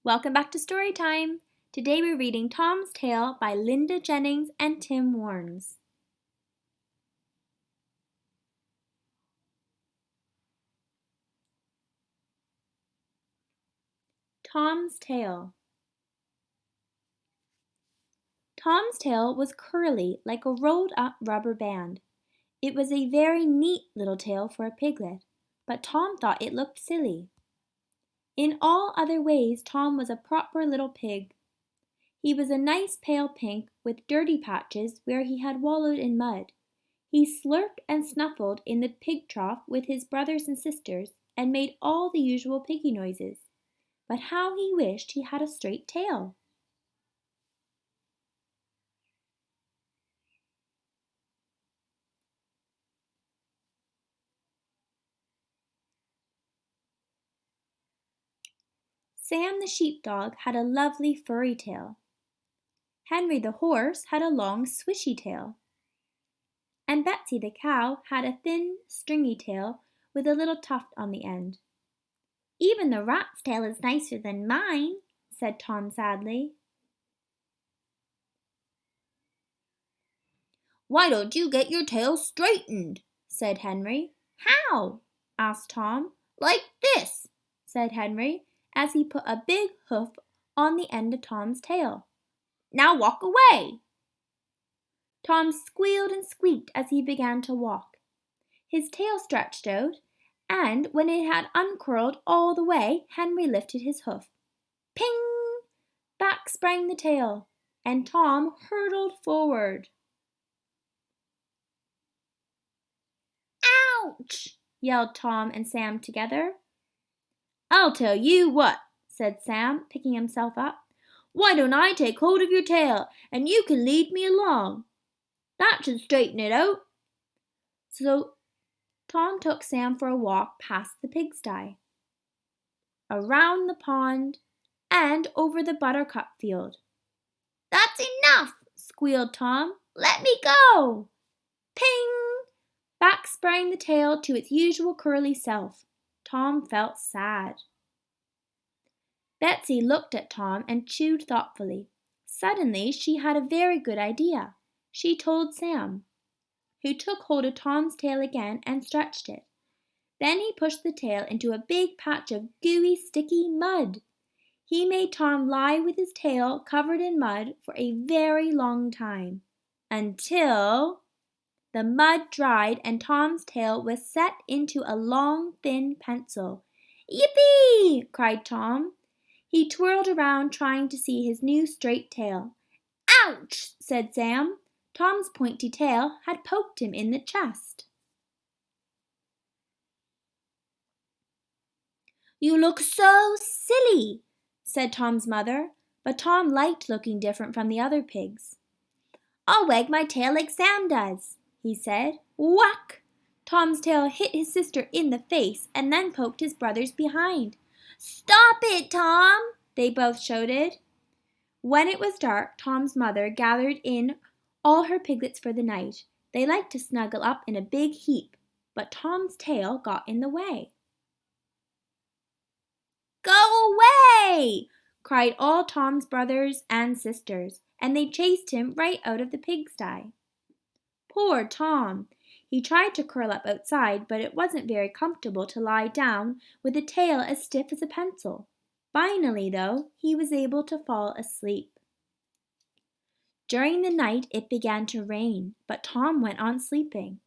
Welcome back to Storytime. Today we're reading Tom's Tale by Linda Jennings and Tim Warnes. Tom's Tale. Tom's tail was curly like a rolled-up rubber band. It was a very neat little tail for a piglet, but Tom thought it looked silly. In all other ways, Tom was a proper little pig. He was a nice pale pink with dirty patches where he had wallowed in mud. He slurped and snuffled in the pig trough with his brothers and sisters and made all the usual piggy noises. But how he wished he had a straight tail! Sam the sheepdog had a lovely furry tail. Henry the horse had a long swishy tail. And Betsy the cow had a thin, stringy tail with a little tuft on the end. "Even the rat's tail is nicer than mine," said Tom sadly. "Why don't you get your tail straightened?" said Henry. "How?" asked Tom. "Like this," said Henry, as he put a big hoof on the end of Tom's tail. "Now walk away." Tom squealed and squeaked as he began to walk. His tail stretched out, and when it had uncurled all the way, Henry lifted his hoof. Ping! Back sprang the tail, and Tom hurtled forward. "Ouch!" yelled Tom and Sam together. "I'll tell you what," said Sam, picking himself up. "Why don't I take hold of your tail, and you can lead me along? That should straighten it out." So Tom took Sam for a walk past the pigsty, around the pond, and over the buttercup field. "That's enough!" squealed Tom. "Let me go!" Ping! Back sprang the tail to its usual curly self. Tom felt sad. Betsy looked at Tom and chewed thoughtfully. Suddenly she had a very good idea. She told Sam, who took hold of Tom's tail again and stretched it. Then he pushed the tail into a big patch of gooey, sticky mud. He made Tom lie with his tail covered in mud for a very long time, until the mud dried and Tom's tail was set into a long, thin pencil. "Yippee!" cried Tom. He twirled around trying to see his new straight tail. "Ouch!" said Sam. Tom's pointy tail had poked him in the chest. "You look so silly," said Tom's mother, but Tom liked looking different from the other pigs. "I'll wag my tail like Sam does," he said. Whack! Tom's tail hit his sister in the face and then poked his brothers behind. "Stop it, Tom!" they both shouted. When it was dark, Tom's mother gathered in all her piglets for the night. They liked to snuggle up in a big heap, but Tom's tail got in the way. "Go away!" cried all Tom's brothers and sisters, and they chased him right out of the pigsty. Poor Tom! He tried to curl up outside, but it wasn't very comfortable to lie down with a tail as stiff as a pencil. Finally, though, he was able to fall asleep. During the night it began to rain, but Tom went on sleeping.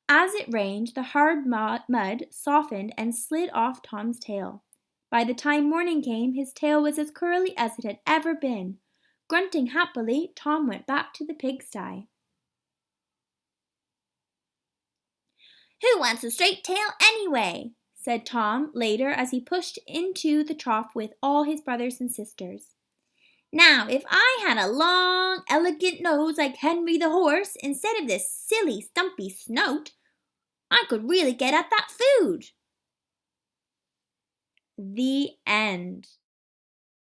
As it rained, the hard mud softened and slid off Tom's tail. By the time morning came, his tail was as curly as it had ever been. Grunting happily, Tom went back to the pigsty. "Who wants a straight tail anyway?" said Tom later as he pushed into the trough with all his brothers and sisters. "Now, if I had a long, elegant nose like Henry the horse instead of this silly, stumpy snout, I could really get at that food." The end.